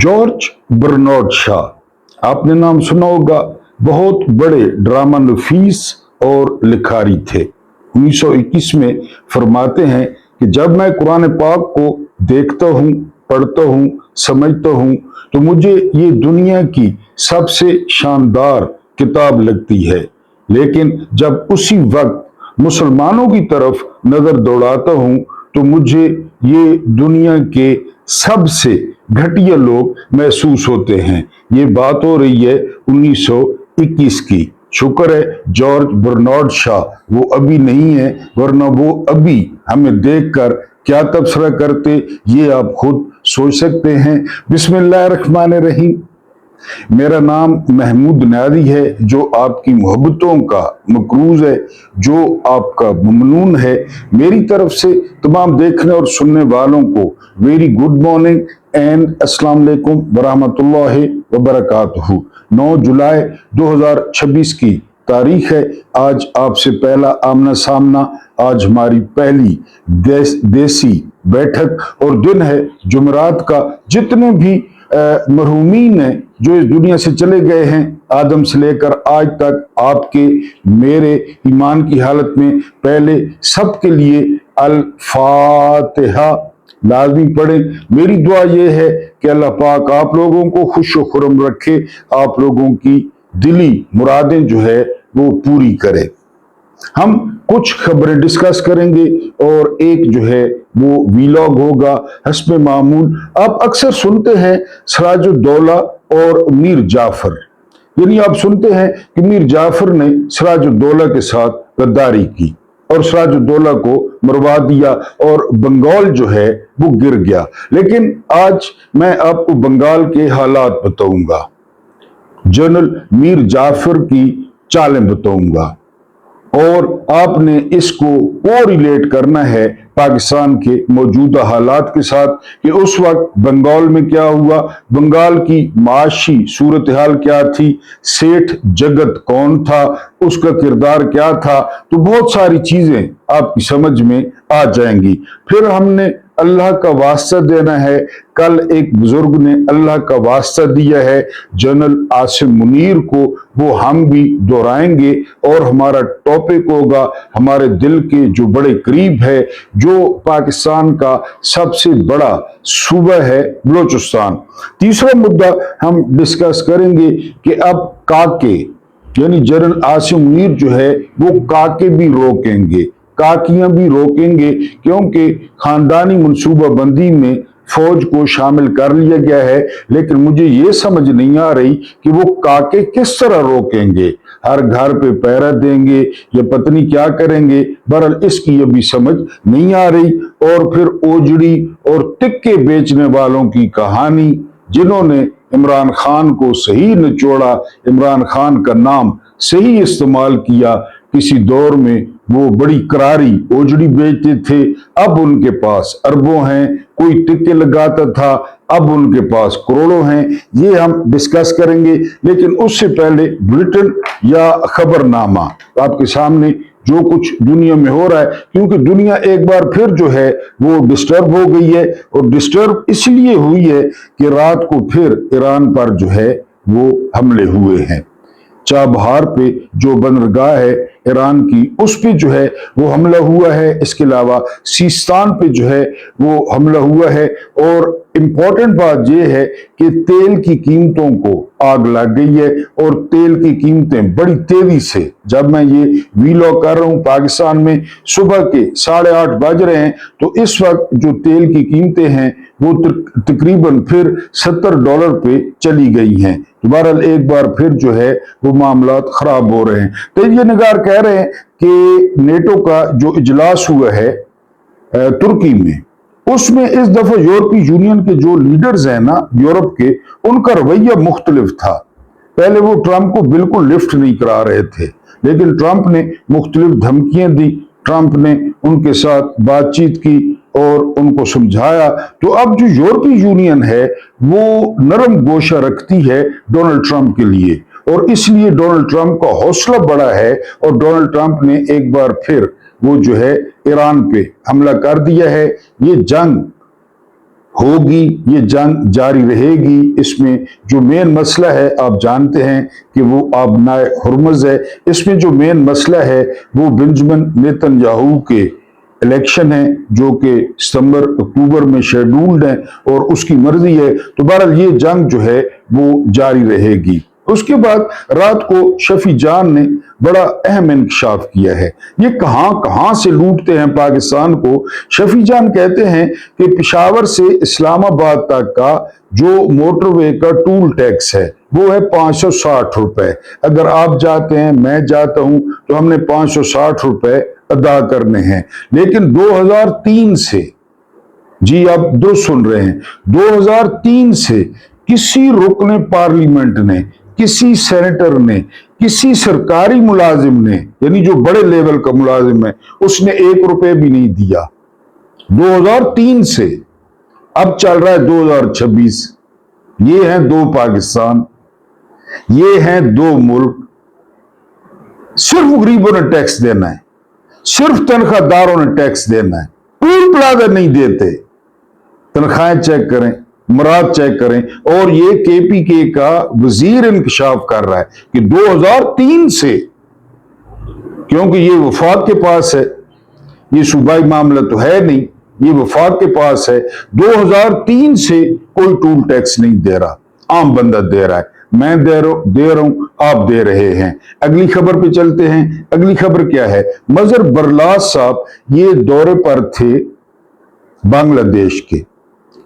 George Bernard Shaw, आपने नाम सुना होगा। बहुत बड़े ड्रामा नफीस और लिखारी थे। 1921 में फरमाते हैं कि जब मैं कुरान पाक को देखता हूँ, पढ़ता हूँ, समझता हूँ तो मुझे ये दुनिया की सबसे शानदार किताब लगती है, लेकिन जब उसी वक्त मुसलमानों की तरफ नजर दौड़ाता हूँ तो मुझे ये दुनिया के सबसे घटिया लोग महसूस होते हैं। ये बात हो रही है 1921 की। शुक्र है जॉर्ज बर्नार्ड शॉ वो अभी नहीं है, वरना वो अभी हमें देखकर क्या तबसरा करते ये आप खुद सोच सकते हैं। बिस्मिल्लाहिर्रहमानिर्रहीम। मेरा नाम महमूद नादी है, जो आपकी मोहब्बतों का मकरूज है, जो आपका ममनून है। मेरी तरफ से तमाम देखने और सुनने वालों को वेरी गुड मॉर्निंग एंड अस्सलाम वालेकुम वरहमतुल्लाहि वबरकातुहू। 9 जुलाई 2026 की तारीख है। आज आपसे पहला आमना सामना, आज हमारी पहली देसी बैठक और दिन है जुमेरात का। जितने भी मरहूमीन हैं जो इस दुनिया से चले गए हैं, आदम से लेकर आज तक, आपके मेरे ईमान की हालत में, पहले सबके लिए अल फातिहा लाजमी पढ़े। मेरी दुआ यह है कि अल्लाह पाक आप लोगों को खुश व खुर्रम रखे, आप लोगों की दिली मुरादें जो है वो पूरी करे। हम कुछ खबरें डिस्कस करेंगे और एक जो है वो वीलॉग होगा हस्ब मामूल। आप अक्सर सुनते हैं सिराजुद्दौला और मीर जाफर, यानी आप सुनते हैं कि मीर जाफर ने सिराजुद्दौला के साथ गद्दारी की और सिराजुद्दौला को मरवा दिया और बंगाल जो है वो गिर गया। लेकिन आज मैं आपको बंगाल के हालात बताऊंगा, जनरल मीर जाफर की चालें बताऊंगा, और आपने इसको कोरिलेट करना है पाकिस्तान के मौजूदा हालात के साथ कि उस वक्त बंगाल में क्या हुआ, बंगाल की माशी सूरत हाल क्या थी, सेठ जगत कौन था, उसका किरदार क्या था। तो बहुत सारी चीजें आपकी समझ में आ जाएंगी। फिर हमने अल्लाह का वास्ता देना है। कल एक बुजुर्ग ने अल्लाह का वास्ता दिया है जनरल आसिम मुनीर को, वो हम भी दोहराएंगे और हमारा टॉपिक होगा हमारे दिल के जो बड़े करीब है, जो पाकिस्तान का सबसे बड़ा सूबा है बलोचिस्तान। तीसरा मुद्दा हम डिस्कस करेंगे कि अब काके यानी जनरल आसिम मुनीर जो है वो काके भी रोकेंगे, काकियां भी रोकेंगे, क्योंकि खानदानी मनसूबा बंदी में फौज को शामिल कर लिया गया है। लेकिन मुझे ये समझ नहीं आ रही कि वो काके किस तरह रोकेंगे, हर घर पे पहरा देंगे या पत्नी क्या करेंगे, बहरहाल इसकी अभी समझ नहीं आ रही। और फिर ओजड़ी और टिक्के बेचने वालों की कहानी, जिन्होंने इमरान खान को सही निचोड़ा, इमरान खान का नाम सही इस्तेमाल किया। किसी दौर में वो बड़ी करारी ओजड़ी बेचते थे, अब उनके पास अरबों हैं। कोई टिक्के लगाता था, अब उनके पास करोड़ों हैं। ये हम डिस्कस करेंगे, लेकिन उससे पहले बुलेटिन या खबरनामा आपके सामने जो कुछ दुनिया में हो रहा है, क्योंकि दुनिया एक बार फिर जो है वो डिस्टर्ब हो गई है। और डिस्टर्ब इसलिए हुई है कि रात को फिर ईरान पर जो है वो हमले हुए हैं। चाबहार पे जो बंदरगाह है ईरान की, उस पे जो है वो हमला हुआ है। इसके अलावा सीस्तान पे जो है वो हमला हुआ है। और इम्पोर्टेंट बात यह है कि तेल की कीमतों को आग लग गई है और तेल की कीमतें बड़ी तेजी से, जब मैं ये वीलॉग कर रहा हूं पाकिस्तान में सुबह के 8:30 बज रहे हैं, तो इस वक्त जो तेल की कीमतें हैं वो तकरीबन फिर $70 पे चली गई हैं। बहरहाल एक बार फिर जो है वो मामला खराब हो रहे हैं। तेजिया निगार कह रहे हैं कि नेटो का जो इजलास हुआ है तुर्की में, उसमें इस दफा यूरोपीय यूनियन के जो लीडर्स हैं ना यूरोप के, उनका रवैया मुख्तलिफ था। पहले वो ट्रंप को बिल्कुल लिफ्ट नहीं करा रहे थे, लेकिन ट्रंप ने मुख्तलिफ धमकियां दी, ट्रंप ने उनके साथ बातचीत की और उनको समझाया। तो अब जो यूरोपीय यूनियन है वो नरम गोशा रखती है डोनाल्ड ट्रंप के लिए, और इसलिए डोनाल्ड ट्रंप का हौसला बड़ा है। और डोनाल्ड ट्रंप ने एक बार फिर वो जो है ईरान पे हमला कर दिया है। ये जंग होगी, ये जंग जारी रहेगी। इसमें जो मेन मसला है आप जानते हैं कि वो आबनाए हुर्मुज़ है। इसमें जो मेन मसला है वो बेंजामिन नेतन्याहू के इलेक्शन है जो कि सितंबर अक्टूबर में शेड्यूल्ड है और उसकी मर्जी है। तो बहरहाल ये जंग जो है वो जारी रहेगी। उसके बाद रात को शफी जान ने बड़ा अहम इंकशाफ किया है। ये कहां कहां से लूटते हैं पाकिस्तान को। शफी जान कहते हैं कि पेशावर से इस्लामाबाद तक का जो मोटरवे का टूल टैक्स है वो है 560 रुपए। अगर आप जाते हैं, मैं जाता हूं, तो हमने 560 रुपए अदा करने हैं। लेकिन 2003 से, जी आप दुरुस्त सुन रहे हैं, 2003 से किसी रुकने पार्लियामेंट ने, किसी सेनेटर ने, किसी सरकारी मुलाजिम ने, यानी जो बड़े लेवल का मुलाजिम है, उसने 1 रुपए भी नहीं दिया 2003 से। अब चल रहा है 2026। ये हैं दो पाकिस्तान, ये हैं दो मुल्क। सिर्फ गरीबों ने टैक्स देना है, सिर्फ तनख्वाहदारों ने टैक्स देना है। टूल प्लाजा नहीं देते। तनख्वाहें चेक करें, मराद चेक करें। और ये केपीके का वजीर इंकशाफ कर रहा है कि 2003 से, क्योंकि ये वफाक के पास है, ये सूबाई मामला तो है नहीं, ये वफाक के पास है। 2003 से कोई टूल टैक्स नहीं दे रहा, आम बंदा दे रहा है। मैं दे रहा हूं, आप दे रहे हैं। अगली खबर पे चलते हैं। अगली खबर क्या है? मजहर बरलास साहब ये दौरे पर थे बांग्लादेश के।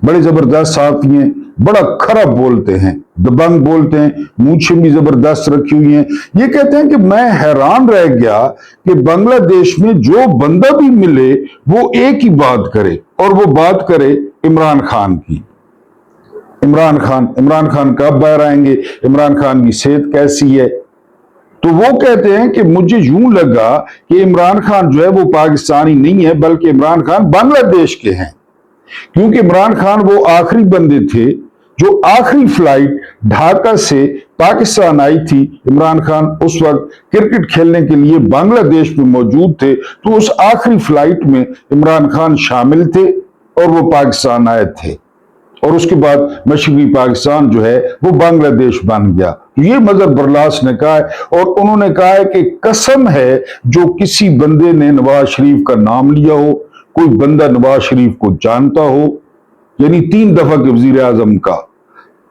बड़े जबरदस्त साथी हैं, बड़ा खराब बोलते हैं, दबंग बोलते हैं, मूछें भी जबरदस्त रखी हुई हैं। ये कहते हैं कि मैं हैरान रह गया कि बांग्लादेश में जो बंदा भी मिले वो एक ही बात करे, और वो बात करे इमरान खान की। इमरान खान कब बाहर आएंगे, इमरान खान की सेहत कैसी है। तो वो कहते हैं कि मुझे यूं लगा कि इमरान खान जो है वो पाकिस्तानी नहीं है, बल्कि इमरान खान बांग्लादेश के हैं। क्योंकि इमरान खान वो आखिरी बंदे थे जो आखिरी फ्लाइट ढाका से पाकिस्तान आई थी। इमरान खान उस वक्त क्रिकेट खेलने के लिए बांग्लादेश में मौजूद थे, तो उस आखिरी फ्लाइट में इमरान खान शामिल थे और वो पाकिस्तान आए थे। और उसके बाद मशरकी पाकिस्तान जो है वो बांग्लादेश बन गया। तो ये मजहर बरलास ने कहा है, और उन्होंने कहा है कि कसम है जो किसी बंदे ने नवाज शरीफ का नाम लिया हो, कोई बंदा नवाज शरीफ को जानता हो, यानी 3 दफा के वजीर आजम का,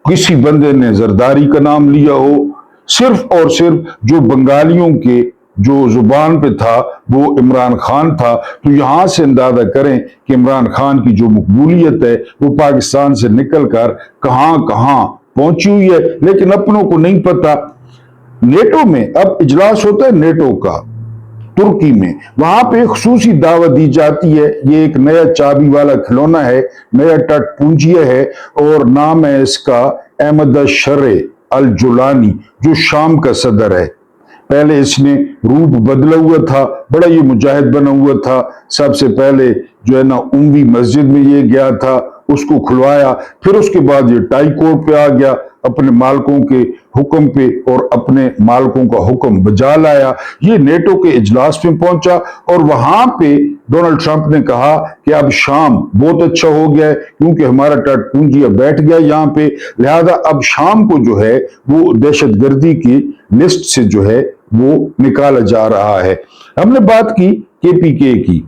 किसी बंदे ने जरदारी का नाम लिया हो, सिर्फ और सिर्फ जो बंगालियों के जो जुबान पे था वो इमरान खान था। तो यहां से अंदाजा करें कि इमरान खान की जो मकबूलियत है वो पाकिस्तान से निकलकर कहां कहां पहुंची हुई है। लेकिन अपनों को नहीं पता। नेटो में अब इजलास होता है नेटो का तुर्की में, वहां पे खुसूसी दावत दी जाती है। ये एक नया चाबी वाला खिलौना है, नया टटपूंजिया है, और नाम है इसका अहमद शर्रे अल जुलानी, जो शाम का सदर है। पहले इसने रूप बदला हुआ था, बड़ा ये मुजाहिद बना हुआ था। सबसे पहले जो है ना उम्वी मस्जिद में ये गया था, उसको खुलवाया, फिर उसके बाद ये टाई कोर्ट पे आ गया अपने मालकों के हुक्म पे, और अपने मालकों का हुक्म बजा लाया। ये नेटो के इजलास में पहुंचा, और वहां पे डोनाल्ड ट्रंप ने कहा कि अब शाम बहुत अच्छा हो गया है, क्योंकि हमारा टटपूंजिया बैठ गया यहाँ पे, लिहाजा अब शाम को जो है वो दहशतगर्दी की लिस्ट से जो है वो निकाला जा रहा है। हमने बात की केपीके की।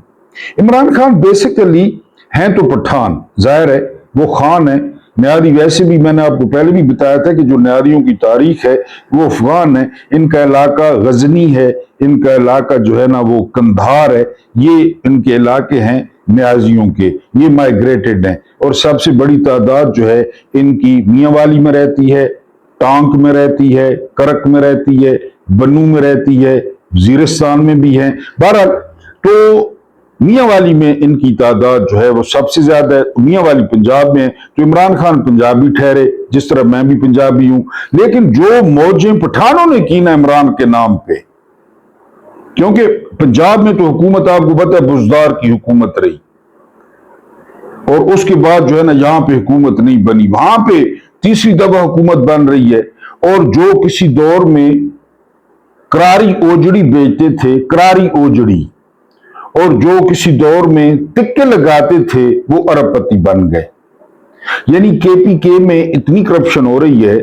इमरान खान बेसिकली हैं तो पठान, जाहिर है वो खान है। न्यारी वैसे भी मैंने आपको पहले भी बताया था कि जो न्यारियों की तारीख है वो अफगान है। इनका इलाका गजनी है, इनका इलाका जो है ना वो कंधार है। ये इनके इलाके हैं न्याजियों के, ये माइग्रेटेड हैं। और सबसे बड़ी तादाद जो है इनकी मियांवाली में रहती है, टांक में रहती है, करक में रहती है, बन्नू में रहती है, वजीरिस्तान में भी है। बहरहाल तो मियांवाली में इनकी तादाद जो है वो सबसे ज्यादा है। मियांवाली पंजाब में है, तो इमरान खान पंजाबी ठहरे, जिस तरह मैं भी पंजाबी हूं। लेकिन जो मौजें पठानों ने की ना इमरान के नाम पे, क्योंकि पंजाब में तो हुकूमत आपको पता है बुजदार की हुकूमत रही, और उसके बाद जो है ना यहां पे हुकूमत नहीं बनी, वहां पे तीसरी दफा हुकूमत बन रही है। और जो किसी दौर में करारी ओजड़ी बेचते थे, करारी ओजड़ी, और जो किसी दौर में टिक्के लगाते थे वो अरबपति बन गए। यानी KPK में इतनी करप्शन हो रही है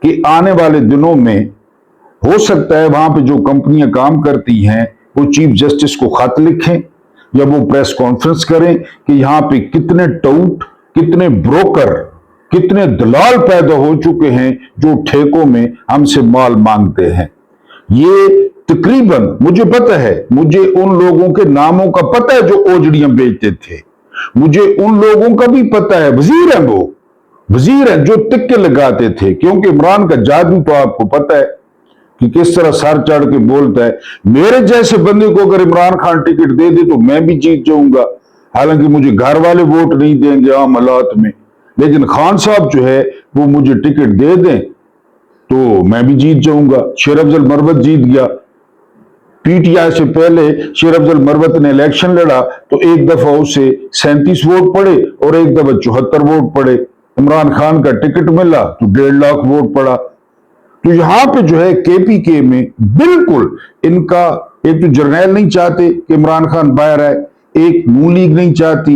कि आने वाले दिनों में हो सकता है वहां पे जो कंपनियां काम करती हैं वो चीफ जस्टिस को खत लिखें या वो प्रेस कॉन्फ्रेंस करें कि यहां पे कितने टाउट, कितने ब्रोकर, कितने दलाल पैदा हो चुके हैं जो ठेकों में हमसे माल मांगते हैं। ये तकरीबन मुझे पता है, मुझे उन लोगों के नामों का पता है जो ओजड़ियां बेचते थे, मुझे उन लोगों का भी पता है, वजीर हैं वो, वजीर हैं जो टिक्के लगाते थे, क्योंकि इमरान का जादू तो आपको पता है कि किस तरह सर चढ़ के बोलता है। मेरे जैसे बंदे को अगर इमरान खान टिकट दे दे तो मैं भी जीत जाऊंगा, हालांकि मुझे घर वाले वोट नहीं देंगे आम हालात में, लेकिन खान साहब जो है वो मुझे टिकट दे दें तो मैं भी जीत जाऊंगा। शेर अफजल मरवत जीत गया, PTI से पहले शेर अफजल मरवत ने इलेक्शन लड़ा तो एक दफा उसे 37 वोट पड़े और एक दफा 74 वोट पड़े। इमरान खान का टिकट मिला तो 1.5 लाख वोट पड़ा। तो यहां पे जो है KPK में बिल्कुल इनका, एक तो जर्नैल नहीं चाहते कि इमरान खान बाहर आए, एक नून लीग नहीं चाहती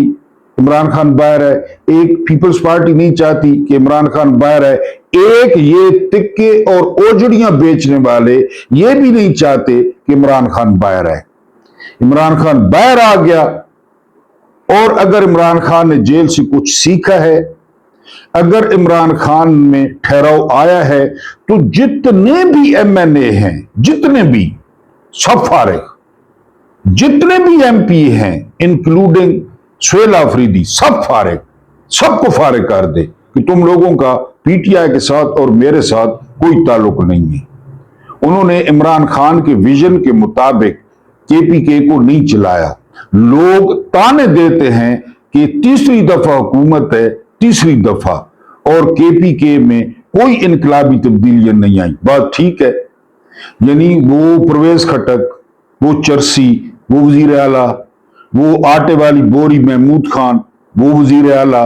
इमरान खान बाहर आए, एक पीपल्स पार्टी नहीं चाहती कि इमरान खान बाहर आए, एक ये तिक्के और ओजड़ियां बेचने वाले ये भी नहीं चाहते कि इमरान खान बाहर आए। इमरान खान बाहर आ गया और अगर इमरान खान ने जेल से कुछ सीखा है, अगर इमरान खान में ठहराव आया है, तो जितने भी MNA हैं, जितने भी, सब फारिग, जितने भी MP हैं इंक्लूडिंग सुहेल आफरीदी, सब फारिग, सबको फारिग कर दे कि तुम लोगों का PTI के साथ और मेरे साथ कोई ताल्लुक नहीं है। उन्होंने इमरान खान के विजन के मुताबिक KPK को नहीं चलाया। लोग ताने देते हैं कि तीसरी दफा हुकूमत है, तीसरी दफा, और KPK में कोई इनकलाबी तब्दीलियां नहीं आई। बात ठीक है, यानी वो परवेज खटक, वो चरसी, वो वजीर आला, वो आटे वाली बोरी महमूद खान, वो वजीर आला,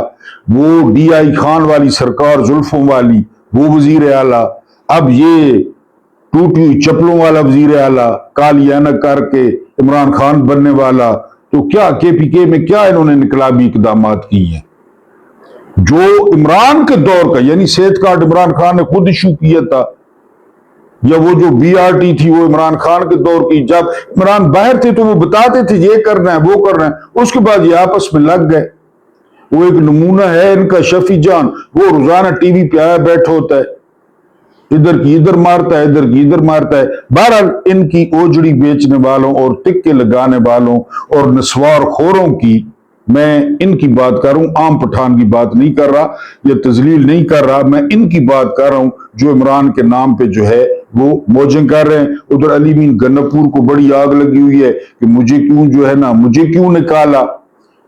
वो DI खान वाली सरकार जुल्फों वाली, वो वजीर आला, अब ये टूटी हुई चप्पलों वाला वजीर आला, काली ऐनक करके इमरान खान बनने वाला। तो क्या KPK में क्या इन्होंने इनकलाबी इकदाम किए हैं? जो इमरान के दौर का, यानी सेहत कार्ड इमरान खान ने खुद इशू किया था, या वो जो BRT थी वो इमरान खान के दौर की, जब इमरान बाहर थे तो वो बताते थे ये करना है, वो करना है, उसके बाद ये आपस में लग गए। वो एक नमूना है इनका शफी जान, वो रोजाना टीवी पे आया बैठा होता है, इधर की इधर मारता है, इधर की इधर मारता है। बहरहाल इनकी ओजड़ी बेचने वालों और तिक्के लगाने वालों और नस्वार खोरों की मैं इनकी बात कर रहा हूं, आम पठान की बात नहीं कर रहा या तजलील नहीं कर रहा, मैं इनकी बात कर रहा हूं जो इमरान के नाम पे जो है वो मौजें कर रहे हैं। उधर अली मीन गन्नपुर को बड़ी आग लगी हुई है कि मुझे क्यों जो है ना, मुझे क्यों निकाला,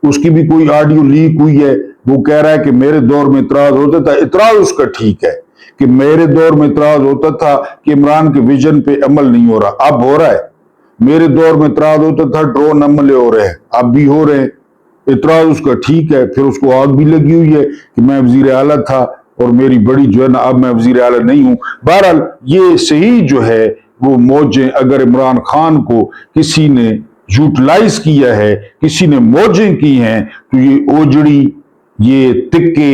उसकी भी कोई ऑडियो लीक हुई है। वो कह रहा है कि मेरे दौर में इतराज होता था, इतराज उसका ठीक है कि मेरे दौर में इतराज होता था कि इमरान के विजन पे अमल नहीं हो रहा, अब हो रहा है। मेरे दौर में इतराज होता था ड्रोन हमले हो रहे हैं, अब भी हो रहे हैं, इतराज उसका ठीक है। फिर उसको आग भी लगी हुई है कि मैं वजीर आला था और मेरी बड़ी जो है ना, अब मैं वजीर आला नहीं हूं। बहरहाल ये सही जो है वो मौजें, अगर इमरान खान को किसी ने यूटिलाइज किया है, किसी ने मौजें की हैं, तो ये ओजड़ी, ये तिक्के,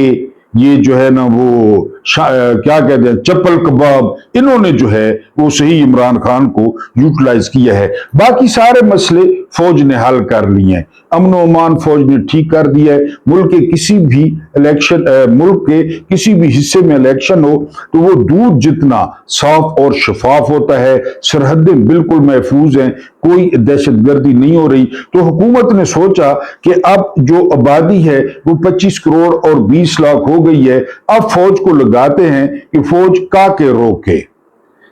ये जो है ना वो क्या कहते हैं चप्पल कबाब, इन्होंने जो है वो सही इमरान खान को यूटिलाइज किया है। बाकी सारे मसले फौज ने हल कर लिए हैं, अमन ओमान फौज ने ठीक कर दिया है। मुल्क के किसी भी इलेक्शन, मुल्क के किसी भी हिस्से में इलेक्शन हो तो वो दूध जितना साफ और शफाफ होता है, सरहदें बिल्कुल महफूज हैं, कोई दहशतगर्दी नहीं हो रही। तो हुकूमत ने सोचा कि अब जो आबादी है वो 25 करोड़ और 20 लाख हो गई है, अब फौज को लगाते हैं कि फौज काके रोके,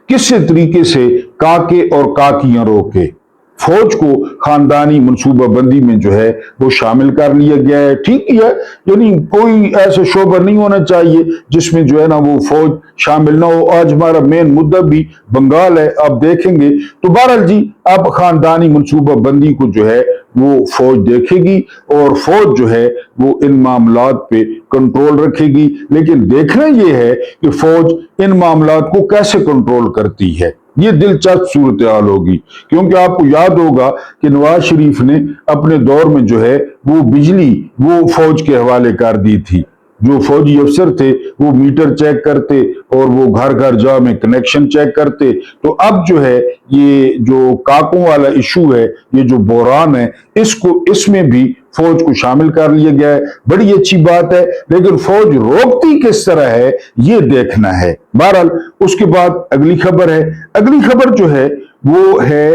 किस तरीके से काके और काकियां रोके। फौज को खानदानी मनसूबा बंदी में जो है वो शामिल कर लिया गया है। ठीक ही है, यानी कोई ऐसा शोबा नहीं होना चाहिए जिसमें जो है ना वो फौज शामिल ना हो। आज हमारा मेन मुद्दा भी बंगाल है, आप देखेंगे। तो बहरहाल जी, अब खानदानी मनसूबा बंदी को जो है वो फौज देखेगी और फौज जो है वो इन मामलात पे कंट्रोल रखेगी। लेकिन देखना यह है कि फौज इन मामलात को कैसे कंट्रोल करती है, ये दिलचस्प सूरत हाल होगी। क्योंकि आपको याद होगा कि नवाज शरीफ ने अपने दौर में जो है वो बिजली वो फौज के हवाले कर दी थी, جو فوجی افسر تھے وہ میٹر چیک کرتے اور وہ گھر گھر جا میں کنیکشن چیک کرتے. تو اب جو ہے یہ جو کاکوں والا ایشو ہے, یہ جو بحران ہے, اس میں بھی فوج کو شامل کر لیا گیا ہے. بڑی اچھی بات ہے, لیکن فوج روکتی کس طرح ہے یہ دیکھنا ہے. بہرحال اس کے بعد اگلی خبر ہے. اگلی خبر جو ہے وہ ہے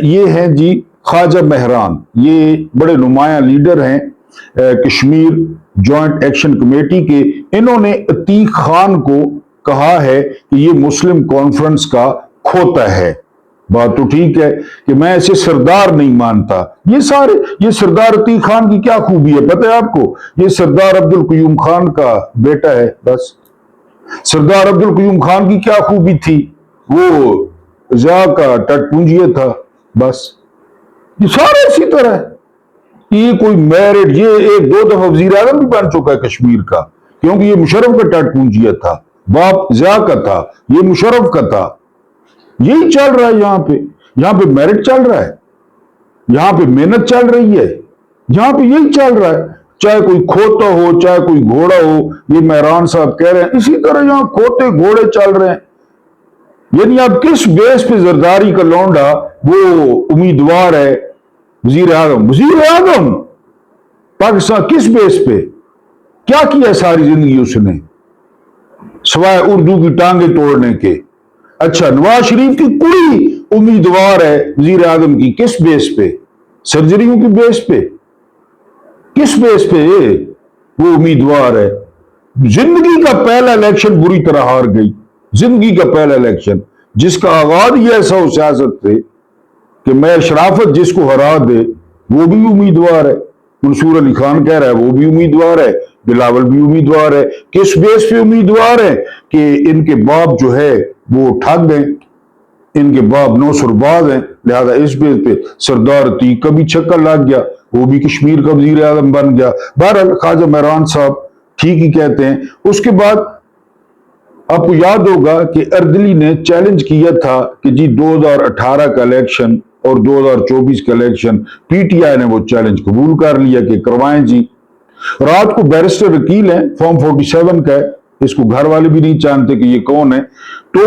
یہ ہے جی خواجہ مہران. یہ بڑے نمایاں لیڈر ہیں کشمیر جوائنٹ ایکشن کمیٹی کے. انہوں نے عتیق خان کو کہا ہے کہ یہ مسلم کانفرنس کا کھوتا ہے. بات تو ٹھیک ہے کہ میں اسے سردار نہیں مانتا. یہ سردار عتیق خان کی کیا خوبی ہے پتہ ہے آپ کو؟ یہ سردار عبد القیوم خان کا بیٹا ہے. بس سردار عبد القیوم خان کی کیا خوبی تھی؟ وہ ضیاء کا ٹٹ پونجیہ تھا. بس یہ سارے اسی طرح ہے. یہ کوئی میرٹ, یہ ایک دو دفعہ وزیر اعظم بھی بن چکا ہے کشمیر کا, کیونکہ یہ مشرف کا ٹٹ پونجیہ تھا. باپ ضیاء کا تھا, یہ مشرف کا تھا. یہی چل رہا ہے یہاں پہ میرٹ چل رہا ہے, یہاں پہ محنت چل رہی ہے, یہاں پہ یہی چل رہا ہے. چاہے کوئی کھوتا ہو چاہے کوئی گھوڑا ہو, یہ مہران صاحب کہہ رہے ہیں اسی طرح یہاں کھوتے گھوڑے چل رہے ہیں. یعنی اب کس بیس پہ زرداری کا لونڈا وہ امیدوار ہے وزیر اعظم پاکستان, کس بیس پہ؟ کیا کیا ساری زندگی اس نے سوائے اردو کی ٹانگیں توڑنے کے؟ اچھا, نواز شریف کی کوئی امیدوار ہے وزیر اعظم کی, کس بیس پہ؟ سرجریوں کی بیس پہ؟ کس بیس پہ وہ امیدوار ہے؟ زندگی کا پہلا الیکشن بری طرح ہار گئی. زندگی کا پہلا الیکشن جس کا آغاز ہی ایسا ہو سیاست سے کہ میں شرافت جس کو ہرا دے وہ بھی امیدوار ہے. منصور علی خان کہہ رہا ہے وہ بھی امیدوار ہے, بلاول بھی امیدوار ہے. کس بیس پہ امیدوار ہے؟ کہ ان کے باپ جو ہے وہ ٹھگ ہیں, ان کے باپ نوسرباز ہیں, لہذا اس بیس پہ سردار عتیق کا بھی چھکا لگ گیا, وہ بھی کشمیر کا وزیر اعظم بن گیا. بہرحال خواجہ مہران صاحب ٹھیک ہی کہتے ہیں. اس کے بعد آپ کو یاد ہوگا کہ اردلی نے چیلنج کیا تھا کہ جی 2018 کا الیکشن اور 2024 کا الیکشن, پی ٹی آئی نے وہ چیلنج قبول کر لیا کہ کروائیں جی. رات کو بیرسٹر وکیل ہیں, فارم 47 کا ہے, اس کو گھر والے بھی نہیں جانتے کہ یہ کون ہے. تو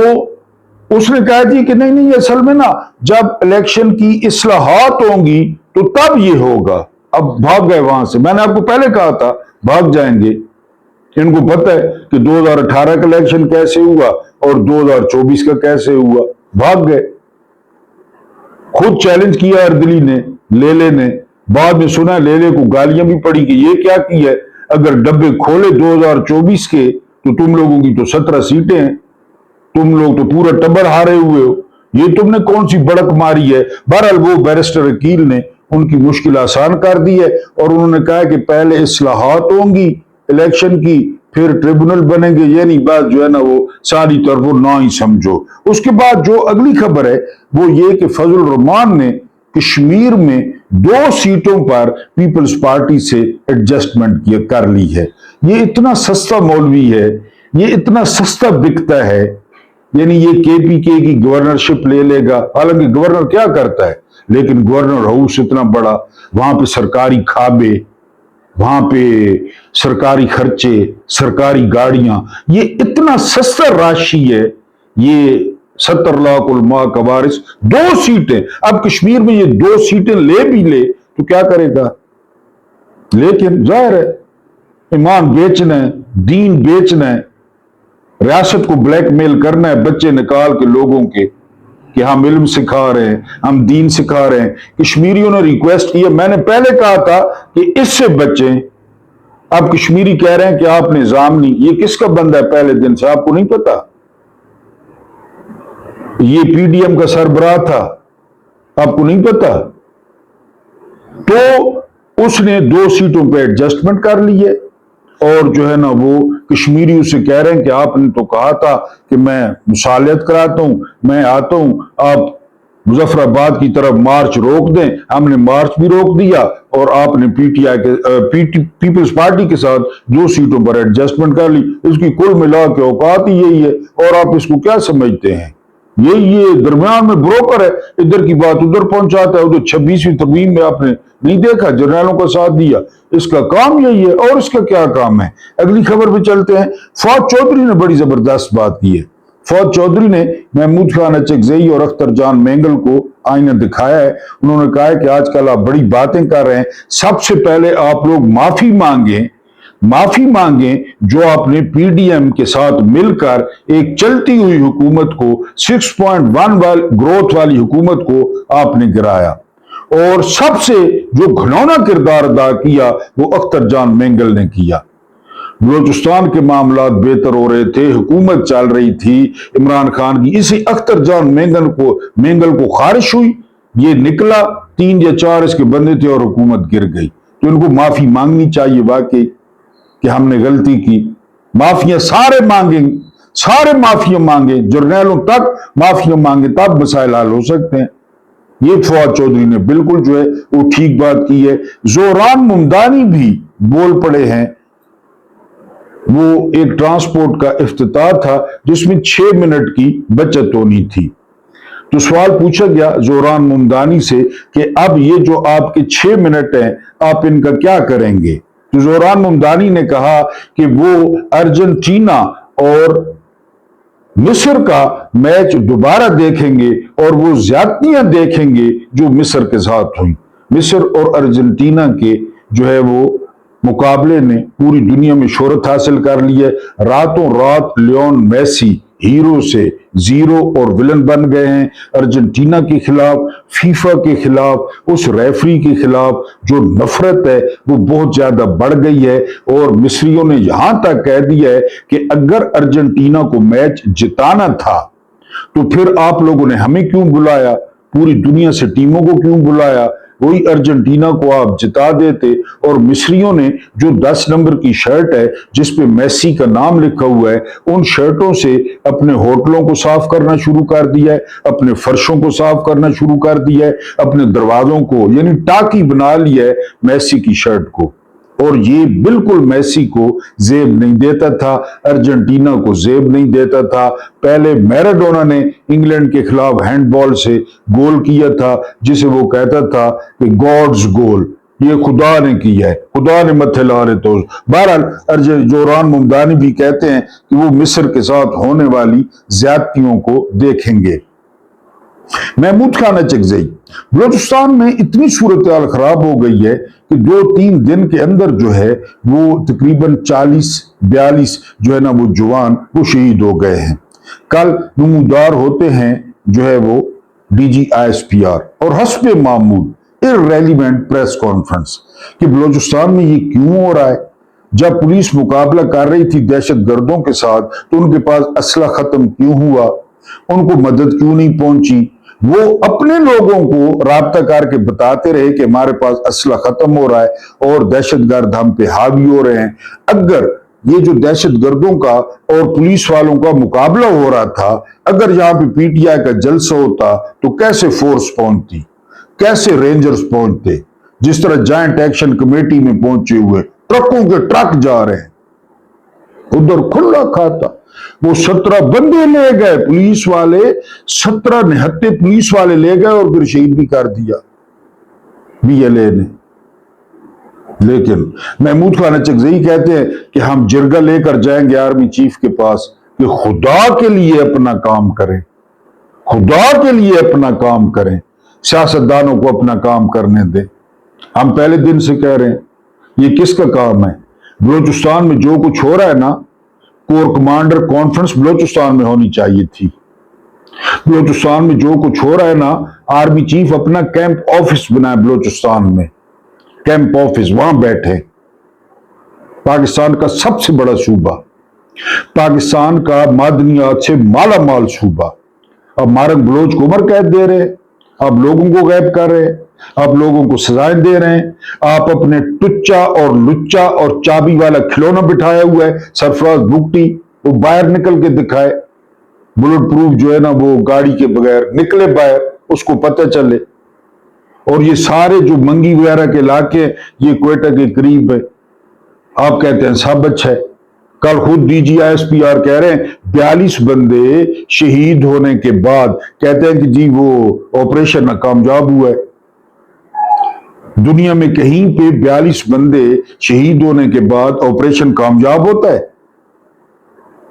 اس نے کہا جی کہ نہیں اصل میں نا جب الیکشن کی اصلاحات ہوں گی تو تب یہ ہوگا. اب بھاگ گئے وہاں سے. میں نے آپ کو پہلے کہا تھا بھاگ جائیں گے. ان کو پتہ ہے کہ 2018 کا الیکشن کیسے ہوا اور 2024 کا کیسے ہوا. بھاگ گئے. خود چیلنج کیا اردلی نے, لیلے نے. بعد میں سنا لیلے کو گالیاں بھی پڑی کہ یہ کیا کی ہے, اگر ڈبے کھولے 2024 کے تو تم لوگوں کی تو 17 سیٹیں ہیں, تم لوگ تو پورا ٹبر ہارے ہوئے ہو, یہ تم نے کون سی بڑک ماری ہے. بہرحال وہ بیرسٹر وکیل نے ان کی مشکل آسان کر دی ہے اور انہوں نے کہا کہ پہلے اصلاحات ہوں گی الیکشن کی, پھر ٹریبونل بنیں گے. یعنی بات جو ہے نا وہ ساری طرف نہ ہی سمجھو. اس کے بعد جو اگلی خبر ہے وہ یہ کہ فضل الرحمان نے کشمیر میں 2 سیٹوں پر پیپلز پارٹی سے ایڈجسٹمنٹ کر لی ہے. یہ اتنا سستا مولوی ہے, یہ اتنا سستا بکتا ہے. یعنی یہ کے پی کے کی گورنرشپ لے لے گا, حالانکہ گورنر کیا کرتا ہے, لیکن گورنر ہاؤس اتنا بڑا, وہاں پہ سرکاری کھابے, وہاں پہ سرکاری خرچے, سرکاری گاڑیاں, یہ اتنا سستا راشی ہے. یہ 70 لاکھ علماء کا وارث, 2 سیٹیں. اب کشمیر میں یہ 2 سیٹیں لے بھی لے تو کیا کرے گا؟ لیکن ظاہر ہے ایمان بیچنا ہے, دین بیچنا ہے, ریاست کو بلیک میل کرنا ہے بچے نکال کے لوگوں کے کہ ہم علم سکھا رہے ہیں, ہم دین سکھا رہے ہیں. کشمیریوں نے ریکویسٹ کی ہے, میں نے پہلے کہا تھا کہ اس سے بچیں. اب کشمیری کہہ رہے ہیں کہ آپ نے نظام نہیں. یہ کس کا بندہ ہے پہلے دن سے, آپ کو نہیں پتا؟ یہ پی ڈی ایم کا سربراہ تھا, آپ کو نہیں پتا؟ تو اس نے 2 سیٹوں پہ ایڈجسٹمنٹ کر لی ہے اور جو ہے نا وہ کشمیریوں سے کہہ رہے ہیں کہ آپ نے تو کہا تھا کہ میں مصالحت کراتا ہوں, میں آتا ہوں, آپ مظفر آباد کی طرف مارچ روک دیں. ہم نے مارچ بھی روک دیا اور آپ نے پی ٹی آئی کے پیپلز پارٹی کے ساتھ 2 سیٹوں پر ایڈجسٹمنٹ کر لی. اس کی کل ملا کے اوقات ہی یہی ہے, اور آپ اس کو کیا سمجھتے ہیں؟ ये दरमियान में ब्रोकर है, इधर की बात उधर पहुंचाता है। उधर 26वीं तरमीम में आपने नहीं देखा, जर्नैलों का साथ दिया, इसका काम यही है। और इसका क्या काम है? अगली खबर पे चलते हैं। फौज चौधरी ने बड़ी जबरदस्त बात की है। फौज चौधरी ने महमूद खान अचकजई और अख्तर जान मेंगल को आईना दिखाया है। उन्होंने कहा है कि आजकल आप बड़ी बातें कर रहे हैं, सबसे पहले आप लोग माफी मांगें जो आपने पीडीएम के साथ मिलकर एक चलती हुई हुकूमत को 6.1 ग्रोथ वाली हुकूमत को आपने गिराया। और सबसे जो घिनौना किरदार अदा किया वो अख्तर जान मेंगल ने किया। बलोचिस्तान के मामला बेहतर हो रहे थे, हुकूमत चल रही थी इमरान खान की, इसी अख्तर जान मेंगल को खारिश हुई, ये निकला 3 या 4 इसके बंदे थे और हुकूमत गिर गई। तो इनको माफी मांगनी चाहिए वाकई कि हमने गलती की। माफिया सारे माफिया मांगे, जर्नैलों तक माफिया मांगे, तब मसाइल हल हो सकते हैं। ये फौज चौधरी ने बिल्कुल जो है वो ठीक बात की है। जोरान मुमदानी भी बोल पड़े हैं। वो एक ट्रांसपोर्ट का इफ्तिताह था जिसमें 6 मिनट की बचत होनी थी। तो सवाल पूछा गया जोरान मुमदानी से कि अब ये जो आपके 6 मिनट हैं आप इनका क्या करेंगे? तो जोरान मुमदानी ने कहा कि वो अर्जेंटीना और मिस्र का मैच दोबारा देखेंगे और वो ज्यादतियां देखेंगे जो मिस्र के साथ हुई। मिस्र और अर्जेंटीना के जो है वो मुकाबले ने पूरी दुनिया में शोहरत हासिल कर ली है। रातों रात लियोन मेसी हीरो से जीरो और विलन बन गए हैं। अर्जेंटीना के खिलाफ, फीफा के खिलाफ, उस रेफरी के खिलाफ जो नफरत है वो बहुत ज्यादा बढ़ गई है। और मिस्रियों ने यहां तक कह दिया है कि अगर अर्जेंटीना को मैच जिताना था तो फिर आप लोगों ने हमें क्यों बुलाया, पूरी दुनिया से टीमों को क्यों बुलाया? वही अर्जेंटीना को आप जिता देते। और मिस्रियों ने जो 10 नंबर की शर्ट है जिसपे मेसी का नाम लिखा हुआ है, उन शर्टों से अपने होटलों को साफ करना शुरू कर दिया है, अपने फर्शों को साफ करना शुरू कर दिया है, अपने दरवाजों को यानी टाकी बना लिया है मेसी की शर्ट को। और ये बिल्कुल मेसी को जेब नहीं देता था, अर्जेंटीना को जेब नहीं देता था। पहले मैराडोना ने इंग्लैंड के खिलाफ हैंडबॉल से गोल किया था जिसे वो कहता था कि गॉड्स गोल, ये खुदा ने किया है, खुदा ने मत्थे ला रहे। तो बहरहाल जोरान मुमदानी भी कहते हैं कि वो मिस्र के साथ होने वाली ज्यादतियों को देखेंगे। महमूद खान अचकजई, बलोचिस्तान में इतनी सूरत हाल खराब हो गई है कि 2-3 दिन के अंदर जो है वो तकरीबन 40-42 जो है ना वो जवान वो शहीद हो गए हैं। कल नमूदार होते हैं जो है वो DGISPR और हस्बे मामूल इर्रेलीवेंट प्रेस कॉन्फ्रेंस कि बलोचिस्तान में ये क्यों हो रहा है। जब पुलिस मुकाबला कर रही थी दहशत गर्दों के साथ तो उनके पास असला खत्म क्यों हुआ, उनको मदद क्यों नहीं पहुंची? वो अपने लोगों को राब्ता करके बताते रहे कि हमारे पास असला खत्म हो रहा है और दहशतगर्द हम पे हावी हो रहे हैं। अगर ये जो दहशतगर्दों का और पुलिस वालों का मुकाबला हो रहा था, अगर यहाँ पे PTI का जलसा होता तो कैसे फोर्स पहुंचती, कैसे रेंजर्स पहुंचते? जिस तरह जॉइंट एक्शन कमेटी में पहुंचे हुए ट्रकों के ट्रक जा रहे हैं, उधर खुला खाता। वो 17 बंदे ले गए पुलिस वाले, 17 निहत्ते पुलिस वाले ले गए और फिर शहीद भी कर दिया BLA ने। लेकिन महमूद खान अचकजई कहते हैं कि हम जिरगा लेकर जाएंगे आर्मी चीफ के पास कि खुदा के लिए अपना काम करें, खुदा के लिए अपना काम करें, सियासतदानों को अपना काम करने दें। हम पहले दिन से कह रहे हैं ये किसका काम है? बलोचिस्तान में जो कुछ हो रहा है ना, कोर कमांडर कॉन्फ्रेंस बलोचिस्तान में होनी चाहिए थी। बलोचिस्तान में जो कुछ हो रहा है ना, आर्मी चीफ अपना कैंप ऑफिस बनाए बलोचिस्तान में, कैंप ऑफिस, वहां बैठे। पाकिस्तान का सबसे बड़ा सूबा, पाकिस्तान का मादनियात से माला माल सूबा, अब मारंग बलोच को उम्र कैद दे रहे, आप लोगों को गायब कर रहे, आप लोगों को सजाएं दे रहे हैं। आप अपने टुच्चा और लुच्चा और चाबी वाला खिलौना बिठाया हुआ है सरफराज भुगटी, वो बाहर निकल के दिखाए, बुलेट प्रूफ जो है ना वो गाड़ी के बगैर निकले बाहर, उसको पता चले। और ये सारे जो मंगी वगैरह के इलाके ये क्वेटा के करीब है, आप कहते हैं सब अच्छा है। कल खुद DGISPR कह रहे हैं 42 बंदे शहीद होने के बाद कहते हैं कि जी वो ऑपरेशन नाकामयाब हुआ है। दुनिया में कहीं पे 42 बंदे शहीद होने के बाद ऑपरेशन कामयाब होता है?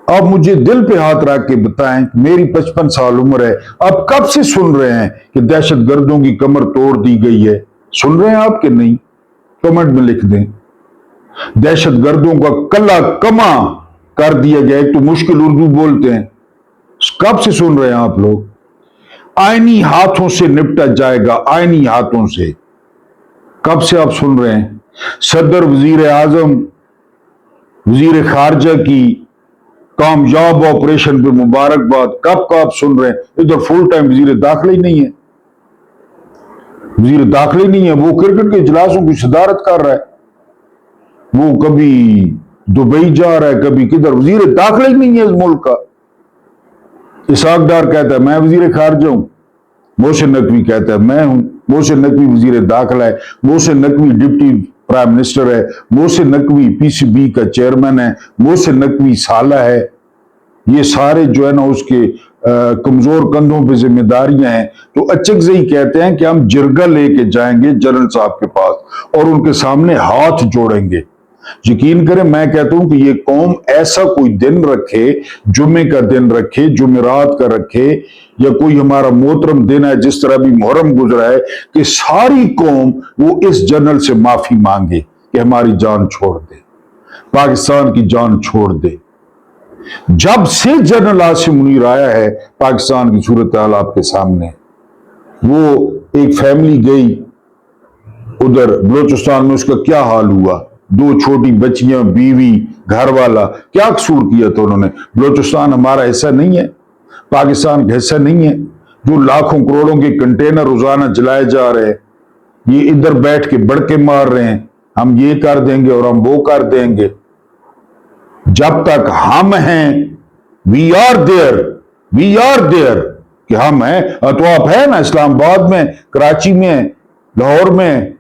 आप मुझे दिल पे हाथ रख के बताएं, मेरी 55 साल उम्र है, आप कब से सुन रहे हैं कि दहशतगर्दों की कमर तोड़ दी गई है? सुन रहे हैं आप कि नहीं? कमेंट में लिख दें। दहशतगर्दों का कला कमा कर दिया गया। एक तो मुश्किल उर्दू बोलते हैं, कब से सुन रहे हैं आप लोग? आईनी हाथों से निपटा जाएगा, आईनी हाथों से, कब से आप सुन रहे हैं? सदर, वजीर आजम, वजीर खारजा की कामयाब ऑपरेशन पे मुबारकबाद, कब का आप सुन रहे हैं? इधर फुल टाइम वजीर दाखिला ही नहीं है, वजीर दाखिला ही नहीं है। वो क्रिकेट के इजलासों की सदारत कर रहा है, वो कभी दुबई जा रहा है, कभी किधर, वजीर दाखिला ही नहीं है इस मुल्क का। इसहाक डार कहता है मैं वजीर खारजा हूं, मोहसिन नकवी कहता है मैं हूं। मोहसिन नकवी वजीर दाखिला है, Mohsin Naqvi deputy prime minister है, मोहसिन नकवी पीसीबी का चेयरमैन है, मोहसिन नकवी साला है। ये सारे जो है ना उसके कमजोर कंधों पे जिम्मेदारियां हैं। तो अचकज़ई कहते हैं कि हम जिरगा लेके जाएंगे जनरल साहब के पास और उनके सामने हाथ जोड़ेंगे। यकीन करें, मैं कहता हूं कि ये कौम ऐसा कोई दिन रखे, जुम्मे का दिन रखे, जुमेरात का रखे, या कोई हमारा मोहतरम दिन है जिस तरह भी मुहर्रम गुजरा है, कि सारी कौम वो इस जनरल से माफी मांगे कि हमारी जान छोड़ दे, पाकिस्तान की जान छोड़ दे। जब से जनरल आसिम मुनीर आया है, पाकिस्तान की सूरत हाल आपके सामने। वो एक फैमिली गई उधर बलोचिस्तान में, उसका क्या हाल हुआ? 2 छोटी बच्चियां, बीवी, घर वाला, क्या कसूर किया था उन्होंने? बलोचिस्तान हमारा हिस्सा नहीं है, पाकिस्तान का हिस्सा नहीं है? जो लाखों करोड़ों के कंटेनर रोजाना जलाए जा रहे हैं, ये इधर बैठ के बड़के मार रहे हैं, हम ये कर देंगे और हम वो कर देंगे। जब तक हम हैं, वी आर देयर, कि हम हैं। तो आप हैं ना इस्लामाबाद में, कराची में, लाहौर में,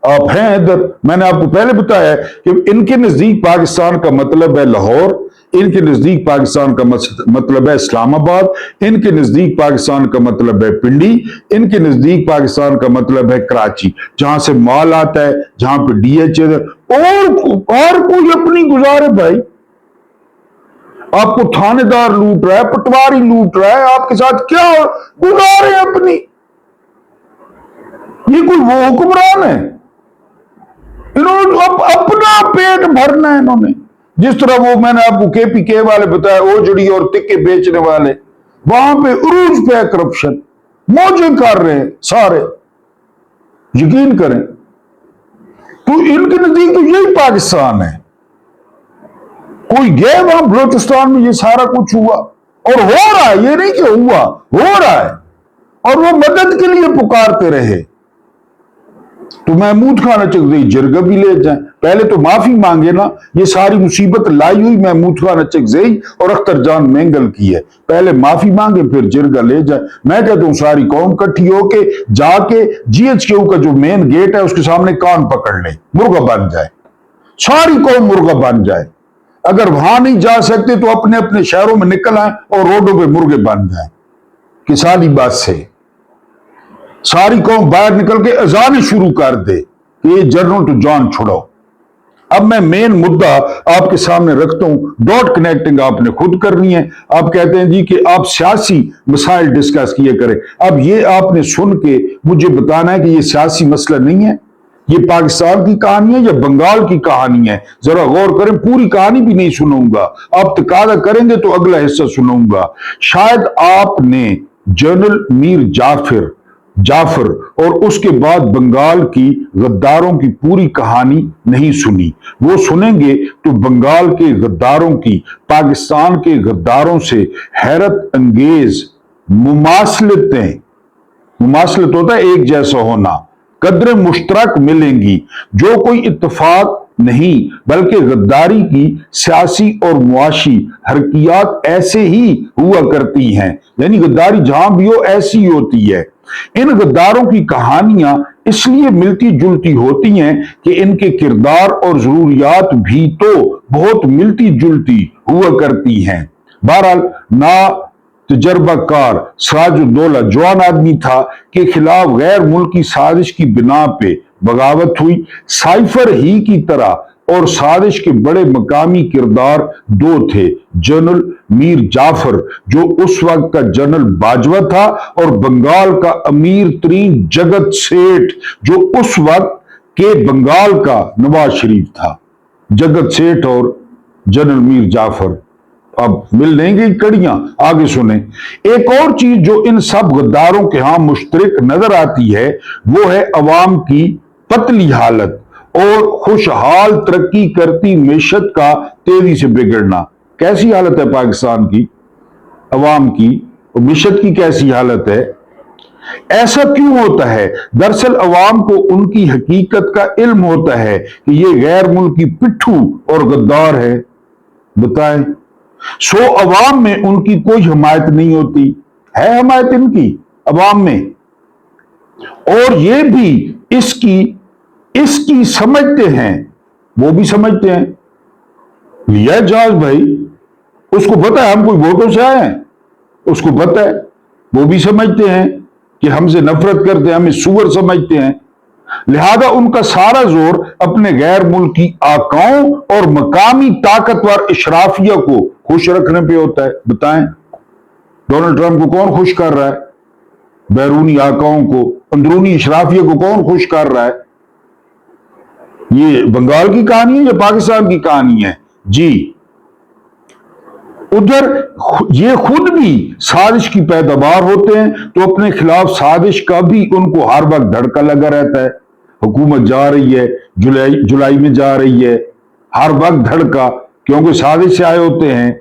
आप हैं इधर। मैंने आपको पहले बताया कि इनके नजदीक पाकिस्तान का मतलब है लाहौर, इनके नजदीक पाकिस्तान का मतलब है इस्लामाबाद, इनके नजदीक पाकिस्तान का मतलब है पिंडी, इनके नजदीक पाकिस्तान का मतलब है कराची, जहां से माल आता है, जहां पे डीएच है। और कोई अपनी गुजारे भाई। आपको थानेदार लूट रहा है, पटवारी लूट रहा है, आपके साथ क्या गुजारे अपनी? ये कोई वो हुक्मरान है? इन्होंने अपना पेट भरना है इन्होंने। जिस तरह वो मैंने आपको केपीके वाले बताया, ओजड़ी और टिक्के बेचने वाले, वहां पे उरूज पे करप्शन, मौजे कर रहे हैं सारे। यकीन करें, तो इनके नजदीक तो यही पाकिस्तान है। कोई गए वहां बलोचिस्तान में, ये सारा कुछ हुआ और हो रहा है, ये नहीं कि हुआ, हो रहा है। और वो मदद के लिए पुकारते रहे। तो महमूद खान अचकज़ई जिरगा भी ले जाए, पहले तो माफी मांगे ना। ये सारी मुसीबत लाई हुई महमूद खान अचकज़ई और अख्तर जान मेंगल की है। पहले माफी मांगे, फिर जिरगा ले जाए। मैं कहता हूं सारी कौम इकट्ठी होके जाके GHQ का जो मेन गेट है उसके सामने कान पकड़ ले, मुर्गा बन जाए, सारी कौम मुर्गा बन जाए। अगर वहां नहीं जा सकते तो अपने अपने शहरों में निकल आए और रोडों पे मुर्गे बन जाए। किसानी बात से सारी कौम बाहर निकल के अजान शुरू कर दे कि ये जनरल तो जान छुड़ाओ। अब मैं मेन मुद्दा आपके सामने रखता हूं। डॉट कनेक्टिंग आपने खुद करनी है। आप कहते हैं जी कि आप सियासी मसाइल डिस्कस किए करें। अब ये आपने सुन के मुझे बताना है कि ये सियासी मसला नहीं है, ये पाकिस्तान की कहानी है या बंगाल की कहानी है। जरा गौर करें, पूरी कहानी भी नहीं सुनाऊंगा, आप तकादा करेंगे तो अगला हिस्सा सुनाऊंगा। शायद आपने जनरल मीर जाफर और उसके बाद बंगाल की गद्दारों की पूरी कहानी नहीं सुनी। वो सुनेंगे तो बंगाल के गद्दारों की पाकिस्तान के गद्दारों से हैरत अंगेज मुमासलत होता है एक जैसा होना, कदर मुश्तरक मिलेंगी, जो कोई इत्तेफाक नहीं बल्कि गद्दारी की सियासी और मुआशी हरकियात ऐसे ही हुआ करती हैं। यानी गद्दारी जहां भी हो ऐसी होती है। इन गद्दारों की कहानियां इसलिए मिलती जुलती होती हैं कि इनके किरदार और जरूरियात भी तो बहुत मिलती जुलती हुआ करती हैं। बहरहाल ना तजर्बाकार सिराजुद्दौला जवान आदमी था के खिलाफ गैर मुल्की साजिश की बिना पे बगावत हुई। साइफर ही की तरह और साजिश के बड़े मकामी किरदार दो थे, जनरल मीर जाफर जो उस वक्त का जनरल बाजवा था, और बंगाल का अमीर तरीन जगत सेठ जो उस वक्त के बंगाल का नवाज शरीफ था। जगत सेठ और जनरल मीर जाफर, अब मिल नहीं गई कड़ियां, आगे सुने। एक और चीज जो इन सब गद्दारों के यहां मुश्तरक नजर आती है वो है अवाम की पतली हालत और खुशहाल तरक्की करती मैशत का तेजी से बिगड़ना। कैसी हालत है पाकिस्तान की अवाम की, मैशत की कैसी हालत है? ऐसा क्यों होता है? दरअसल अवाम को उनकी हकीकत का इल्म होता है कि ये गैर मुल्की पिट्ठू और गद्दार है। बताएं, सो अवाम में उनकी कोई हिमायत नहीं होती है, हिमायत इनकी अवाम में, और ये भी इसकी समझते हैं, वो भी समझते हैं। लिया जहाज भाई, उसको पता है हम कोई वोटों से आए हैं, उसको पता है, वो भी समझते हैं कि हमसे नफरत करते हैं, हमें सुअर समझते हैं। लिहाजा उनका सारा जोर अपने गैर मुल्की आकाओं और मकामी ताकतवर इशराफिया को खुश रखने पे होता है। बताएं, डोनाल्ड ट्रंप को कौन खुश कर रहा है? बैरूनी आकाओं को, अंदरूनी इशराफिया को कौन खुश कर रहा है? ये बंगाल की कहानी है या पाकिस्तान की कहानी है? जी, उधर ये खुद भी साजिश की पैदावार होते हैं, तो अपने खिलाफ साजिश का भी उनको हर वक्त धड़का लगा रहता है। हुकूमत जा रही है, जुलाई में जा रही है, हर वक्त धड़का, क्योंकि साजिश से आए होते हैं।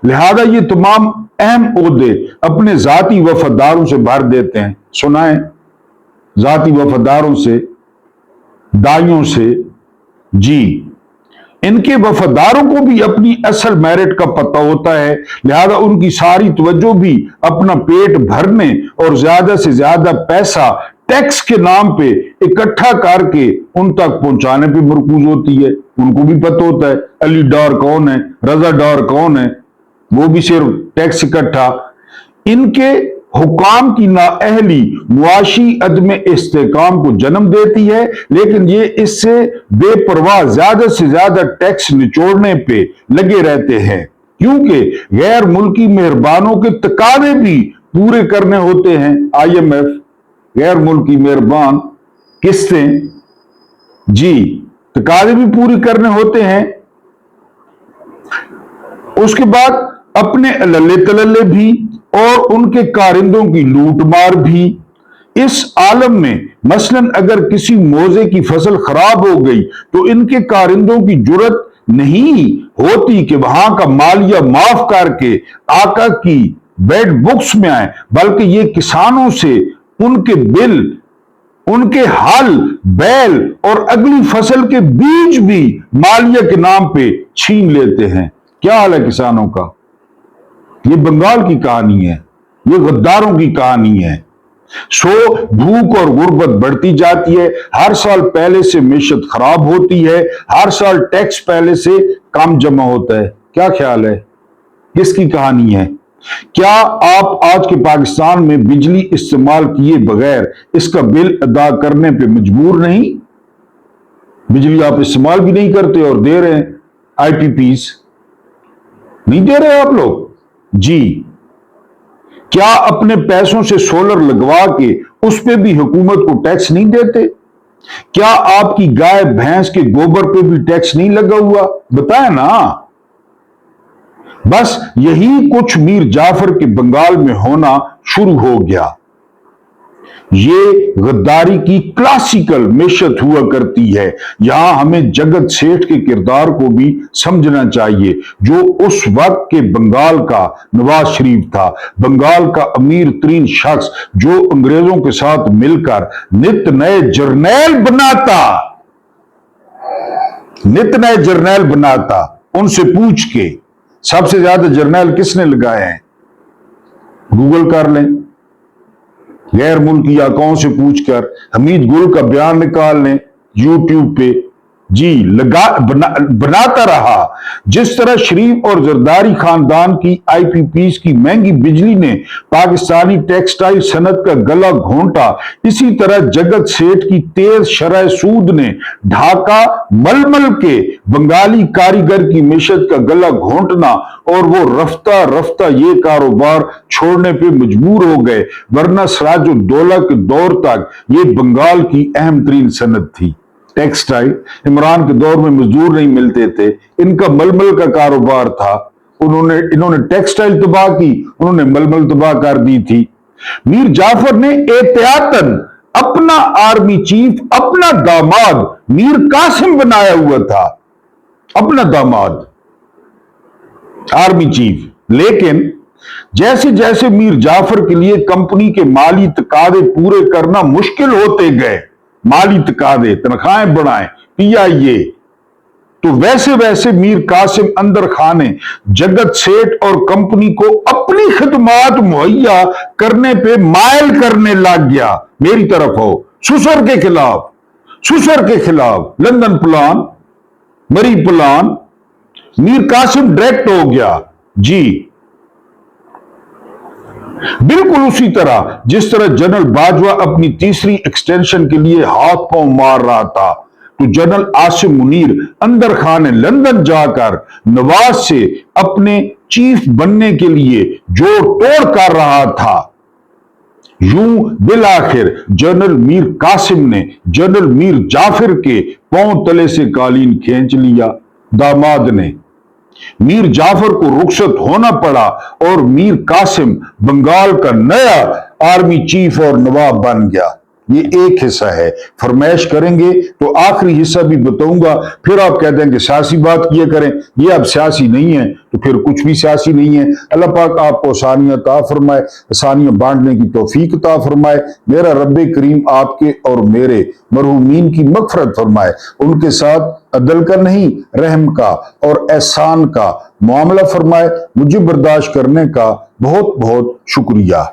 लिहाजा ये तमाम अहम ओहदे अपने जाती वफादारों से भर देते हैं। सुनाएं, जाती वफादारों से, दाइयों से। जी, इनके वफादारों को भी अपनी असल मेरिट का पता होता है, लिहाजा उनकी सारी तवज्जो भी अपना पेट भरने और ज्यादा से ज्यादा पैसा टैक्स के नाम पे इकट्ठा करके उन तक पहुंचाने पे मरकूज होती है। उनको भी पता होता है अली डार कौन है, रजा डार कौन है, वो भी सिर्फ टैक्स इकट्ठा। इनके हुकाम की नाअहली मुआशी अदम इस्तेकाम को जन्म देती है, लेकिन ये इससे बेपरवाह ज्यादा से ज्यादा टैक्स निचोड़ने पे लगे रहते हैं, क्योंकि गैर मुल्की मेहरबानों के तकाजे भी पूरे करने होते हैं। IMF, गैर मुल्की मेहरबान किस्तें, जी, तकाजे भी पूरी करने होते हैं। उसके बाद अपने लल्ले तलल्ले भी और उनके कारिंदों की लूटमार भी। इस आलम में मसलन अगर किसी मोजे की फसल खराब हो गई तो इनके कारिंदों की जुर्रत नहीं होती कि वहां का मालिया माफ करके आका की बेड बुक्स में आए, बल्कि ये किसानों से उनके बिल, उनके हल, बैल और अगली फसल के बीज भी मालिया के नाम पे छीन लेते हैं। क्या हाल है किसानों का? ये बंगाल की कहानी है, ये गद्दारों की कहानी है। सो भूख और गुर्बत बढ़ती जाती है, हर साल पहले से मैशत खराब होती है, हर साल टैक्स पहले से कम जमा होता है। क्या ख्याल है, किसकी कहानी है? क्या आप आज के पाकिस्तान में बिजली इस्तेमाल किए बगैर इसका बिल अदा करने पे मजबूर नहीं? बिजली आप इस्तेमाल भी नहीं करते और दे रहे हैं, IPPs नहीं दे रहे आप लोग। जी, क्या अपने पैसों से सोलर लगवा के उस पे भी हुकूमत को टैक्स नहीं देते? क्या आपकी गाय भैंस के गोबर पे भी टैक्स नहीं लगा हुआ? बताए ना। बस यही कुछ मीर जाफर के बंगाल में होना शुरू हो गया। ये गद्दारी की क्लासिकल मैशत हुआ करती है। यहां हमें जगत सेठ के किरदार को भी समझना चाहिए, जो उस वक्त के बंगाल का नवाज शरीफ था, बंगाल का अमीर तरीन शख्स, जो अंग्रेजों के साथ मिलकर नित नए जर्नैल बनाता। उनसे पूछ के सबसे ज्यादा जर्नैल किसने लगाए हैं? गूगल कर लें, गैर मुल्की आकाओं से पूछकर, हमीद गुल का बयान निकाल लें यूट्यूब पे, बनाता रहा। जिस तरह शरीफ और जरदारी खानदान की IPPs की महंगी बिजली ने पाकिस्तानी टेक्सटाइल सनत का गला घोंटा, इसी तरह जगत सेठ की तेज शरह सूद ने ढाका मलमल के बंगाली कारीगर की मिशत का गला घोंटना, और वो रफ्ता रफ्ता ये कारोबार छोड़ने पे मजबूर हो गए, वरना सिराजुद्दौला के दौर तक ये बंगाल की अहम तरीन सनत थी। टेक्सटाइल, इमरान के दौर में मजदूर नहीं मिलते थे, इनका मलमल का कारोबार था। इन्होंने टेक्सटाइल तबाह की, उन्होंने मलमल तबाह कर दी थी। मीर जाफर ने एहतियातन अपना आर्मी चीफ, अपना दामाद मीर कासिम बनाया हुआ था, अपना दामाद आर्मी चीफ। लेकिन जैसे जैसे मीर जाफर के लिए कंपनी के माली तकादे पूरे करना मुश्किल होते गए, माली तकादे, तनख्वाहें बढ़ाएं, PIA, तो वैसे वैसे मीर कासिम अंदर खां ने जगत सेठ और कंपनी को अपनी खिदमात मुहैया करने पे मायल करने लग गया। मेरी तरफ हो, सुसर के खिलाफ लंदन प्लान, मरी प्लान, मीर कासिम डायरेक्ट हो गया जी। बिल्कुल उसी तरह जिस तरह जनरल बाजवा अपनी तीसरी एक्सटेंशन के लिए हाथ पांव मार रहा था, तो जनरल आसिम मुनीर अंदर खान ने लंदन जाकर नवाज से अपने चीफ बनने के लिए जोड़ तोड़ कर रहा था। यूं बिलाखिर जनरल मीर कासिम ने जनरल मीर जाफर के पांव तले से कालीन खींच लिया। दामाद ने मीर जाफर को रुखसत होना पड़ा और मीर कासिम बंगाल का नया आर्मी चीफ और नवाब बन गया। ये एक हिस्सा है, फरमाइश करेंगे तो आखिरी हिस्सा भी बताऊंगा, फिर आप कहते हैं कि सियासी बात किए करें। ये अब सियासी नहीं है तो फिर कुछ भी सियासी नहीं है। अल्लाह पाक आपको आसानियां अता फरमाए, आसानियां बांटने की तौफीक अता फरमाए। मेरा रब्बे करीम आपके और मेरे मरहूमीन की मगफरत फरमाए, उनके साथ अदल का नहीं रहम का और एहसान का मामला फरमाए। मुझे बर्दाश्त करने का बहुत बहुत शुक्रिया।